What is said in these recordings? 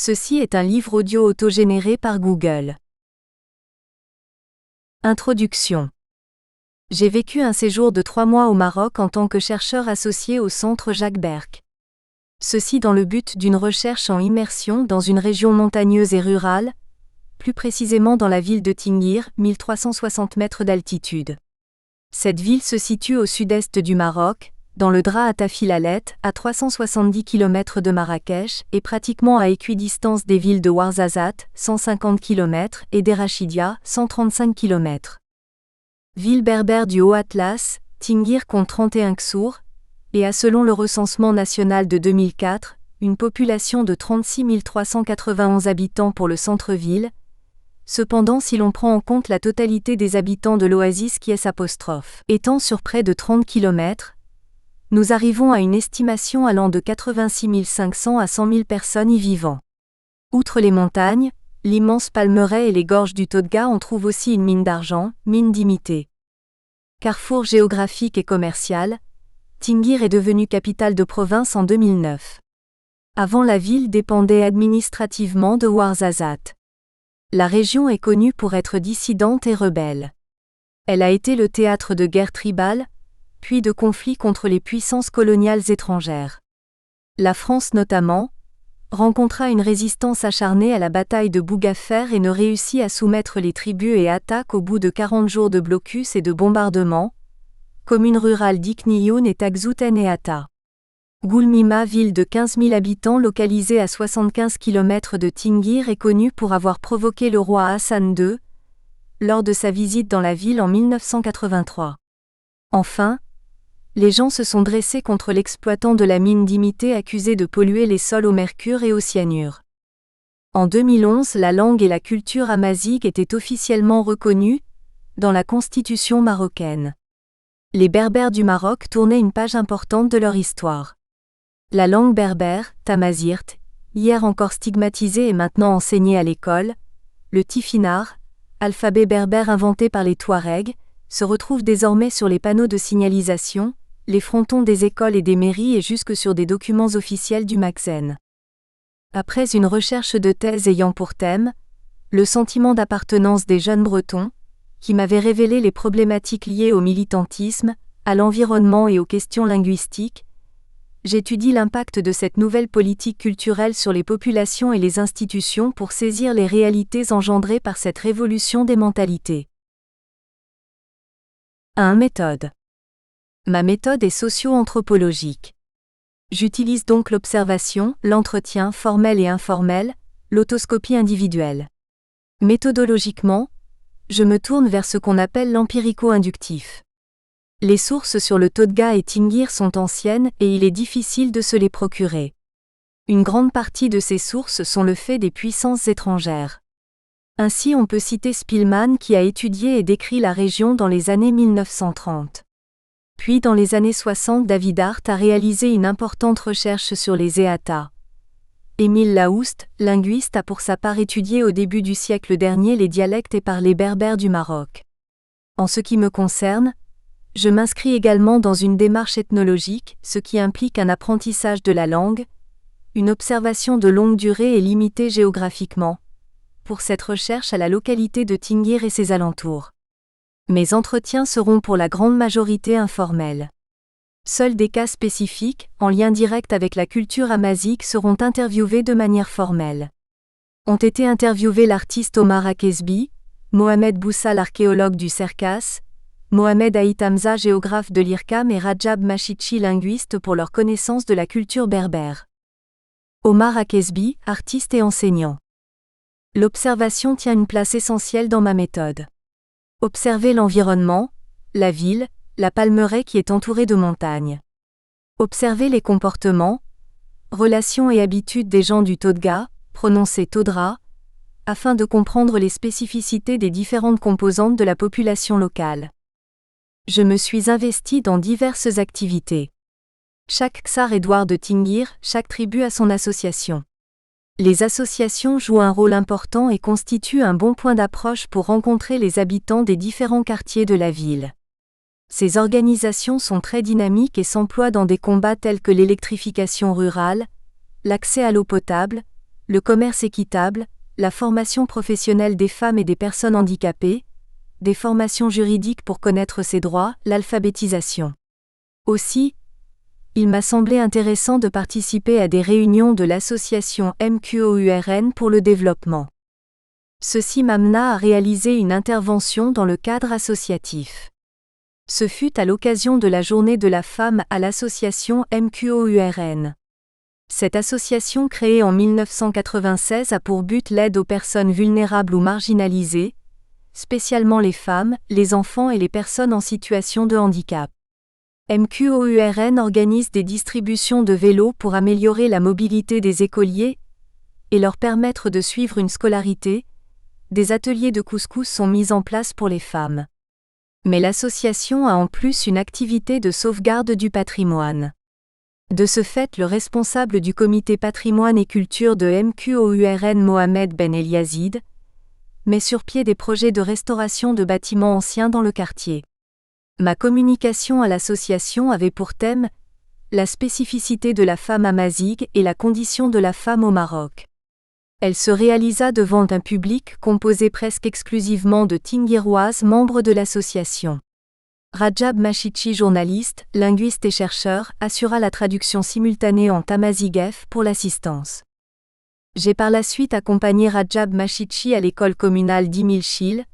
Ceci est un livre audio autogénéré par Google. Introduction. J'ai vécu un séjour de 3 mois au Maroc en tant que chercheur associé au Centre Jacques Berck. Ceci dans le but d'une recherche en immersion dans une région montagneuse et rurale, plus précisément dans la ville de Tinguir, 1360 mètres d'altitude. Cette ville se situe au sud-est du Maroc, dans le Draa Tafilalet, à 370 km de Marrakech et pratiquement à équidistance des villes de Ouarzazate, 150 km, et d'Erachidia, 135 km. Ville berbère du Haut-Atlas, Tinguir compte 31 ksurs, et a selon le recensement national de 2004, une population de 36 391 habitants pour le centre-ville. Cependant, si l'on prend en compte la totalité des habitants de l'oasis qui est étant sur près de 30 km, nous arrivons à une estimation allant de 86 500 à 100 000 personnes y vivant. Outre les montagnes, l'immense palmeraie et les gorges du Todga, on trouve aussi une mine d'argent, mine d'Imité. Carrefour géographique et commercial, Tinguir est devenue capitale de province en 2009. Avant, la ville dépendait administrativement de Ouarzazate. La région est connue pour être dissidente et rebelle. Elle a été le théâtre de guerres tribales, puis de conflits contre les puissances coloniales étrangères. La France notamment rencontra une résistance acharnée à la bataille de Bougafer et ne réussit à soumettre les tribus et attaques au bout de 40 jours de blocus et de bombardements. Commune rurale d'Ikniyoun et Tagzouten et Atta. Goulmima, ville de 15 000 habitants localisée à 75 km de Tinguir, est connue pour avoir provoqué le roi Hassan II lors de sa visite dans la ville en 1983. Enfin, les gens se sont dressés contre l'exploitant de la mine d'Imité accusé de polluer les sols au mercure et au cyanure. En 2011, la langue et la culture amazigh étaient officiellement reconnues dans la constitution marocaine. Les Berbères du Maroc tournaient une page importante de leur histoire. La langue berbère, tamazirt, hier encore stigmatisée et maintenant enseignée à l'école, le tifinagh, alphabet berbère inventé par les Touaregs, se retrouve désormais sur les panneaux de signalisation, les frontons des écoles et des mairies et jusque sur des documents officiels du Magzen. Après une recherche de thèse ayant pour thème le sentiment d'appartenance des jeunes Bretons, qui m'avait révélé les problématiques liées au militantisme, à l'environnement et aux questions linguistiques, j'étudie l'impact de cette nouvelle politique culturelle sur les populations et les institutions pour saisir les réalités engendrées par cette révolution des mentalités. 1. Méthode. Ma méthode est socio-anthropologique. J'utilise donc l'observation, l'entretien formel et informel, l'autoscopie individuelle. Méthodologiquement, je me tourne vers ce qu'on appelle l'empirico-inductif. Les sources sur le Todga et Tinguir sont anciennes et il est difficile de se les procurer. Une grande partie de ces sources sont le fait des puissances étrangères. Ainsi, on peut citer Spilman qui a étudié et décrit la région dans les années 1930. Puis dans les années 60, David Hart a réalisé une importante recherche sur les Eata. Émile Laoust, linguiste, a pour sa part étudié au début du siècle dernier les dialectes et parlers berbères du Maroc. En ce qui me concerne, je m'inscris également dans une démarche ethnologique, ce qui implique un apprentissage de la langue, une observation de longue durée et limitée géographiquement, pour cette recherche à la localité de Tinguir et ses alentours. Mes entretiens seront pour la grande majorité informels. Seuls des cas spécifiques, en lien direct avec la culture amazigh, seront interviewés de manière formelle. Ont été interviewés l'artiste Omar Akesbi, Mohamed Boussa l'archéologue du Cercas, Mohamed Haït Hamza géographe de l'IRCAM et Rajab Machichi linguiste pour leur connaissance de la culture berbère. Omar Akesbi, artiste et enseignant. L'observation tient une place essentielle dans ma méthode. Observer l'environnement, la ville, la palmeraie qui est entourée de montagnes. Observer les comportements, relations et habitudes des gens du Todga, prononcé Todra, afin de comprendre les spécificités des différentes composantes de la population locale. Je me suis investi dans diverses activités. Chaque ksar Édouard de Tinguir, chaque tribu a son association. Les associations jouent un rôle important et constituent un bon point d'approche pour rencontrer les habitants des différents quartiers de la ville. Ces organisations sont très dynamiques et s'emploient dans des combats tels que l'électrification rurale, l'accès à l'eau potable, le commerce équitable, la formation professionnelle des femmes et des personnes handicapées, des formations juridiques pour connaître ses droits, l'alphabétisation. Aussi, il m'a semblé intéressant de participer à des réunions de l'association MQOURN pour le développement. Ceci m'amena à réaliser une intervention dans le cadre associatif. Ce fut à l'occasion de la Journée de la femme à l'association MQOURN. Cette association créée en 1996 a pour but l'aide aux personnes vulnérables ou marginalisées, spécialement les femmes, les enfants et les personnes en situation de handicap. MQOURN organise des distributions de vélos pour améliorer la mobilité des écoliers et leur permettre de suivre une scolarité. Des ateliers de couscous sont mis en place pour les femmes. Mais l'association a en plus une activité de sauvegarde du patrimoine. De ce fait, le responsable du comité patrimoine et culture de MQOURN, Mohamed Ben Eliazid, met sur pied des projets de restauration de bâtiments anciens dans le quartier. Ma communication à l'association avait pour thème la spécificité de la femme amazighe et la condition de la femme au Maroc. Elle se réalisa devant un public composé presque exclusivement de Tinguiroises membres de l'association. Rajab Machichi, journaliste, linguiste et chercheur, assura la traduction simultanée en tamazighef pour l'assistance. J'ai par la suite accompagné Rajab Machichi à l'école communale d'Imilchil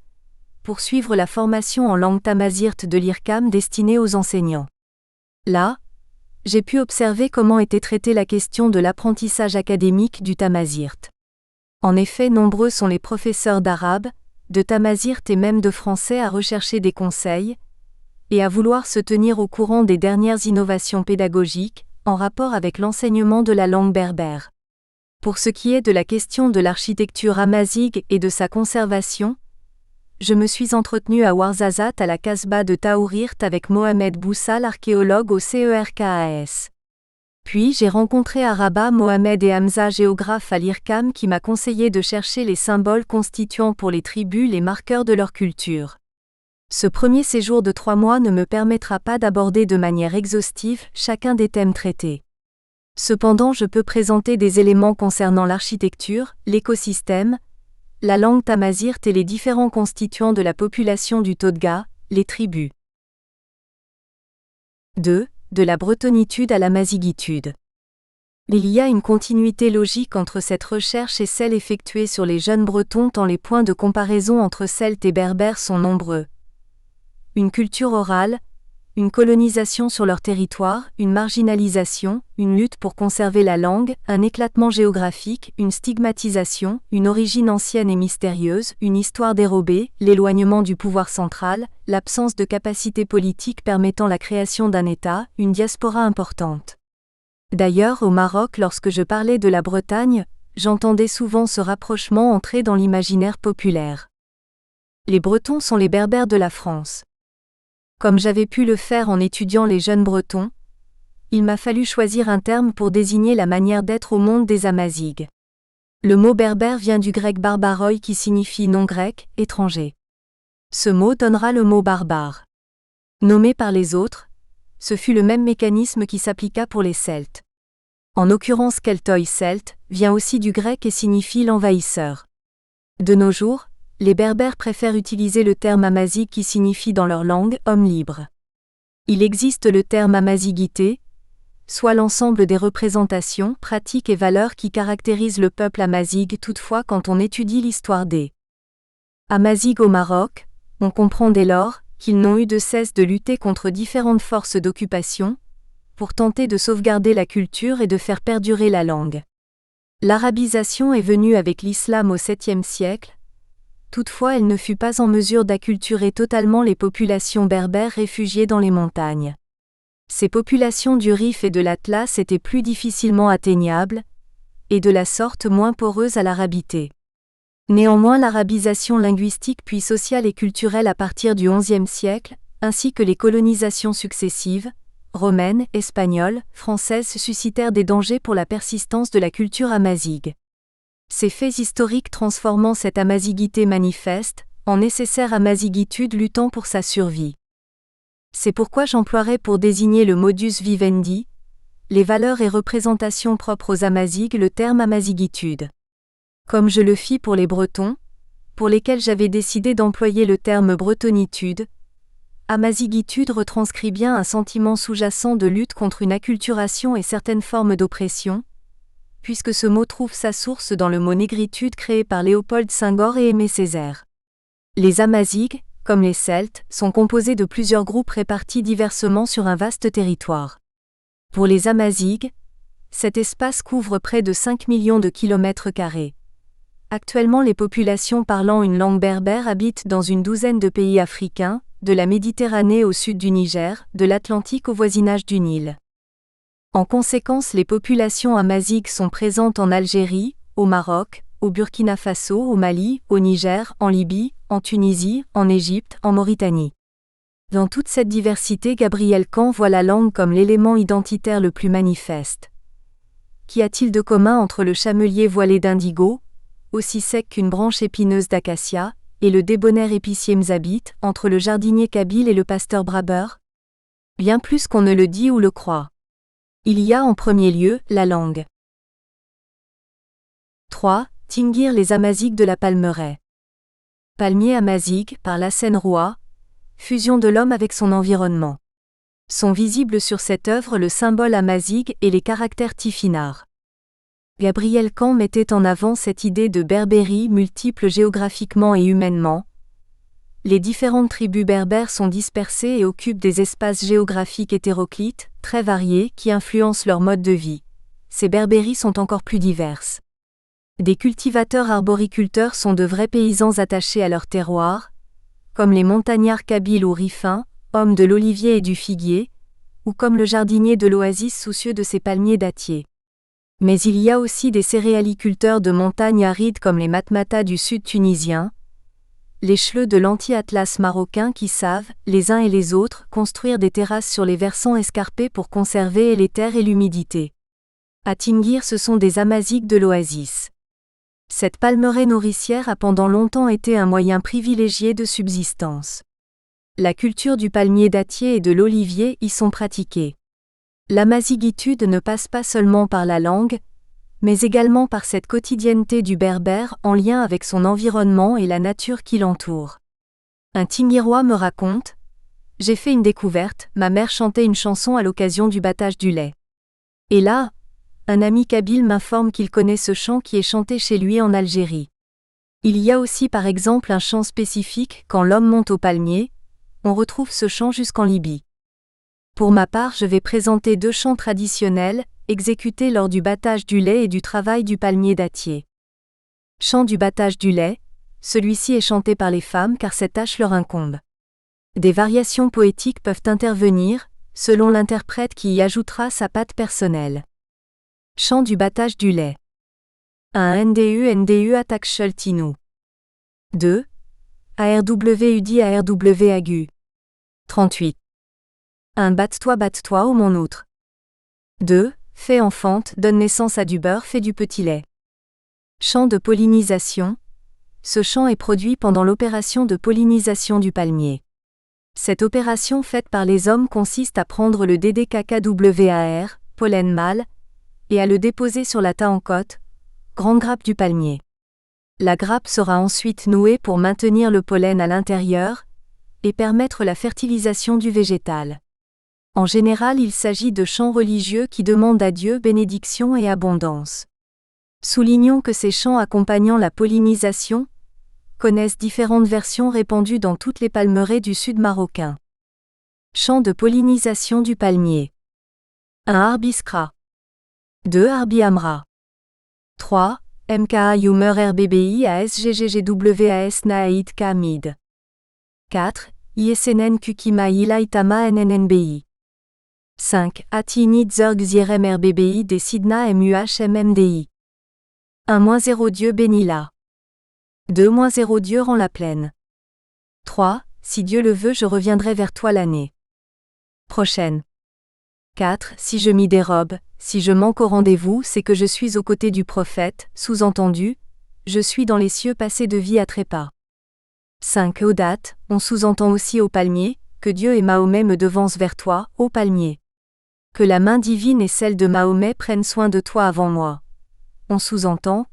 pour suivre la formation en langue tamazirte de l'IRCAM destinée aux enseignants. Là, j'ai pu observer comment était traitée la question de l'apprentissage académique du tamazirte. En effet, nombreux sont les professeurs d'arabe, de tamazirte et même de français à rechercher des conseils et à vouloir se tenir au courant des dernières innovations pédagogiques en rapport avec l'enseignement de la langue berbère. Pour ce qui est de la question de l'architecture amazighe et de sa conservation, je me suis entretenu à Ouarzazate à la Casbah de Taourirt avec Mohamed Boussal, archéologue au CERKAS. Puis j'ai rencontré à Rabat Mohamed et Hamza, géographe à l'IRCAM, qui m'a conseillé de chercher les symboles constituant pour les tribus les marqueurs de leur culture. Ce premier séjour de 3 mois ne me permettra pas d'aborder de manière exhaustive chacun des thèmes traités. Cependant, je peux présenter des éléments concernant l'architecture, l'écosystème, la langue tamazirte et les différents constituants de la population du Todga, les tribus. 2. De la bretonitude à la maziguitude. Il y a une continuité logique entre cette recherche et celle effectuée sur les jeunes bretons, tant les points de comparaison entre celtes et berbères sont nombreux. Une culture orale, une colonisation sur leur territoire, une marginalisation, une lutte pour conserver la langue, un éclatement géographique, une stigmatisation, une origine ancienne et mystérieuse, une histoire dérobée, l'éloignement du pouvoir central, l'absence de capacité politique permettant la création d'un État, une diaspora importante. D'ailleurs, au Maroc, lorsque je parlais de la Bretagne, j'entendais souvent ce rapprochement entrer dans l'imaginaire populaire. Les Bretons sont les Berbères de la France. Comme j'avais pu le faire en étudiant les jeunes Bretons, il m'a fallu choisir un terme pour désigner la manière d'être au monde des Amazighes. Le mot berbère vient du grec barbaroi qui signifie non-grec, étranger. Ce mot donnera le mot barbare. Nommé par les autres, ce fut le même mécanisme qui s'appliqua pour les Celtes. En l'occurrence, keltoi celte vient aussi du grec et signifie l'envahisseur. De nos jours, les Berbères préfèrent utiliser le terme amazigh qui signifie dans leur langue « homme libre ». Il existe le terme amaziguité, soit l'ensemble des représentations, pratiques et valeurs qui caractérisent le peuple amazighe. Toutefois, quand on étudie l'histoire des Amazighes au Maroc, on comprend dès lors qu'ils n'ont eu de cesse de lutter contre différentes forces d'occupation, pour tenter de sauvegarder la culture et de faire perdurer la langue. L'arabisation est venue avec l'islam au 7e siècle. Toutefois, elle ne fut pas en mesure d'acculturer totalement les populations berbères réfugiées dans les montagnes. Ces populations du Rif et de l'Atlas étaient plus difficilement atteignables, et de la sorte moins poreuses à l'arabité. Néanmoins, l'arabisation linguistique puis sociale et culturelle à partir du XIe siècle, ainsi que les colonisations successives, romaines, espagnoles, françaises, suscitèrent des dangers pour la persistance de la culture amazighe. Ces faits historiques transformant cette amaziguité manifeste en nécessaire amaziguitude luttant pour sa survie. C'est pourquoi j'emploierai pour désigner le modus vivendi, les valeurs et représentations propres aux Amazighes, le terme amaziguitude. Comme je le fis pour les Bretons, pour lesquels j'avais décidé d'employer le terme bretonitude, amaziguitude retranscrit bien un sentiment sous-jacent de lutte contre une acculturation et certaines formes d'oppression, puisque ce mot trouve sa source dans le mot négritude créé par Léopold Senghor et Aimé Césaire. Les Amazighs, comme les Celtes, sont composés de plusieurs groupes répartis diversement sur un vaste territoire. Pour les Amazighs, cet espace couvre près de 5 millions de kilomètres carrés. Actuellement, les populations parlant une langue berbère habitent dans une douzaine de pays africains, de la Méditerranée au sud du Niger, de l'Atlantique au voisinage du Nil. En conséquence, les populations amazighs sont présentes en Algérie, au Maroc, au Burkina Faso, au Mali, au Niger, en Libye, en Tunisie, en Égypte, en Mauritanie. Dans toute cette diversité, Gabriel Camp voit la langue comme l'élément identitaire le plus manifeste. Qu'y a-t-il de commun entre le chamelier voilé d'indigo, aussi sec qu'une branche épineuse d'acacia, et le débonnaire épicier Mzabit, entre le jardinier kabyle et le pasteur brabeur? Bien plus qu'on ne le dit ou le croit. Il y a en premier lieu la langue. 3. Tingir les Amazighs de la Palmeraie. Palmier amazigh, par Lassène Roy, fusion de l'homme avec son environnement. Sont visibles sur cette œuvre le symbole amazigh et les caractères tifinards. Gabriel Camp mettait en avant cette idée de berbérie multiple géographiquement et humainement. Les différentes tribus berbères sont dispersées et occupent des espaces géographiques hétéroclites, très variés, qui influencent leur mode de vie. Ces berbéries sont encore plus diverses. Des cultivateurs arboriculteurs sont de vrais paysans attachés à leur terroir, comme les montagnards kabyles ou rifins, hommes de l'olivier et du figuier, ou comme le jardinier de l'oasis soucieux de ses palmiers dattiers. Mais il y a aussi des céréaliculteurs de montagnes arides comme les Matmatas du sud tunisien, les chleux de l'anti-atlas marocain qui savent, les uns et les autres, construire des terrasses sur les versants escarpés pour conserver les terres et l'humidité. À Tingir, ce sont des Amazighs de l'oasis. Cette palmeraie nourricière a pendant longtemps été un moyen privilégié de subsistance. La culture du palmier dattier et de l'olivier y sont pratiquées. L'amazighitude ne passe pas seulement par la langue, mais également par cette quotidienneté du berbère en lien avec son environnement et la nature qui l'entoure. Un Tingirois me raconte : « J'ai fait une découverte, ma mère chantait une chanson à l'occasion du battage du lait. Et là, un ami kabyle m'informe qu'il connaît ce chant qui est chanté chez lui en Algérie. Il y a aussi par exemple un chant spécifique quand l'homme monte au palmier, on retrouve ce chant jusqu'en Libye. Pour ma part, je vais présenter 2 chants traditionnels, exécutés lors du battage du lait et du travail du palmier dattier. Chant du battage du lait, celui-ci est chanté par les femmes car cette tâche leur incombe. Des variations poétiques peuvent intervenir, selon l'interprète qui y ajoutera sa patte personnelle. Chant du battage du lait. 1. NDU attaque Shultinu. 2. ARWUD ARW 38. 1. Batte-toi ô mon outre. 2. Fais enfante, donne naissance à du beurre, fais du petit lait. Chant de pollinisation. Ce chant est produit pendant l'opération de pollinisation du palmier. Cette opération faite par les hommes consiste à prendre le DDKKWAR, pollen mâle, et à le déposer sur la taencote, grande grappe du palmier. La grappe sera ensuite nouée pour maintenir le pollen à l'intérieur et permettre la fertilisation du végétal. En général, il s'agit de chants religieux qui demandent à Dieu bénédiction et abondance. Soulignons que ces chants accompagnant la pollinisation connaissent différentes versions répandues dans toutes les palmeraies du sud marocain. Chant de pollinisation du palmier. 1. Arbiskra. 2. Arbi Amra. 3. MKA Yumer RBBI ASGGGWAS Naïd Kamid. 4. ISNN Kukima Ilaitama NNNBI. 5. Atini Zerg Zierem RBBI des Sidna MUHMMDI. 1-0 Dieu bénis-la. 2-0 Dieu rend la pleine. 3. Si Dieu le veut, je reviendrai vers toi l'année prochaine. 4. Si je m'y dérobe, si je manque au rendez-vous, c'est que je suis aux côtés du prophète, sous-entendu, je suis dans les cieux passés de vie à trépas. 5. Aux dates, on sous-entend aussi au palmier, que Dieu et Mahomet me devancent vers toi, ô palmier. Que la main divine et celle de Mahomet prennent soin de toi avant moi. On sous-entend,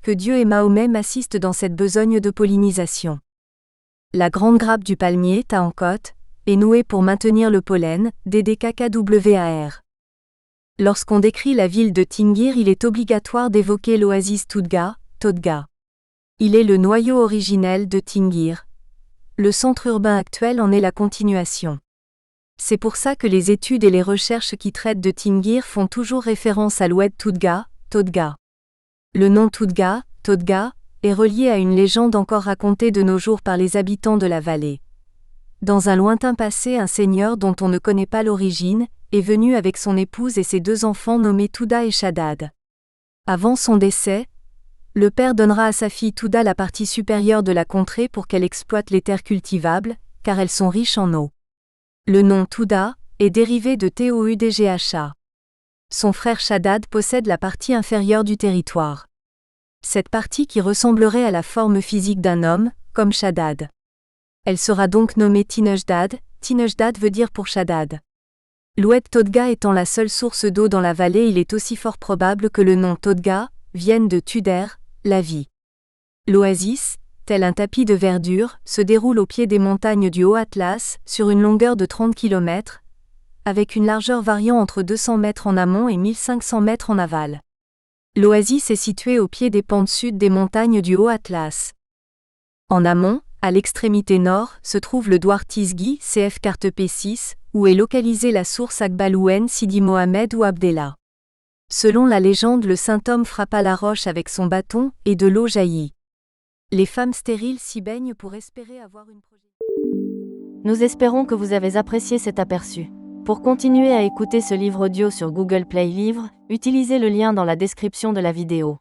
que Dieu et Mahomet m'assistent dans cette besogne de pollinisation. La grande grappe du palmier, Tahankot, est nouée pour maintenir le pollen, DDKKWAR. Lorsqu'on décrit la ville de Tingir, il est obligatoire d'évoquer l'oasis Toudga, Todga. Il est le noyau originel de Tingir. Le centre urbain actuel en est la continuation. C'est pour ça que les études et les recherches qui traitent de Tingir font toujours référence à l'oued Toudga, Todga. Le nom Toudga, Todga, est relié à une légende encore racontée de nos jours par les habitants de la vallée. Dans un lointain passé, un seigneur dont on ne connaît pas l'origine, est venu avec son épouse et ses 2 enfants nommés Touda et Shaddad. Avant son décès, le père donnera à sa fille Touda la partie supérieure de la contrée pour qu'elle exploite les terres cultivables, car elles sont riches en eau. Le nom Touda est dérivé de Toudgha. Son frère Shaddad possède la partie inférieure du territoire. Cette partie qui ressemblerait à la forme physique d'un homme, comme Shaddad. Elle sera donc nommée Tinejdad, Tinejdad veut dire pour Shaddad. L'oued Todga étant la seule source d'eau dans la vallée, il est aussi fort probable que le nom Todga vienne de Tuder, la vie. L'oasis, tel un tapis de verdure, se déroule au pied des montagnes du Haut-Atlas, sur une longueur de 30 km, avec une largeur variant entre 200 mètres en amont et 1500 mètres en aval. L'oasis est située au pied des pentes sud des montagnes du Haut-Atlas. En amont, à l'extrémité nord, se trouve le Douar Tizghi, CF carte P6, où est localisée la source Akbalouen Sidi Mohamed ou Abdellah. Selon la légende, le saint homme frappa la roche avec son bâton, et de l'eau jaillit. Les femmes stériles s'y baignent pour espérer avoir une projection. Nous espérons que vous avez apprécié cet aperçu. Pour continuer à écouter ce livre audio sur Google Play Livres, utilisez le lien dans la description de la vidéo.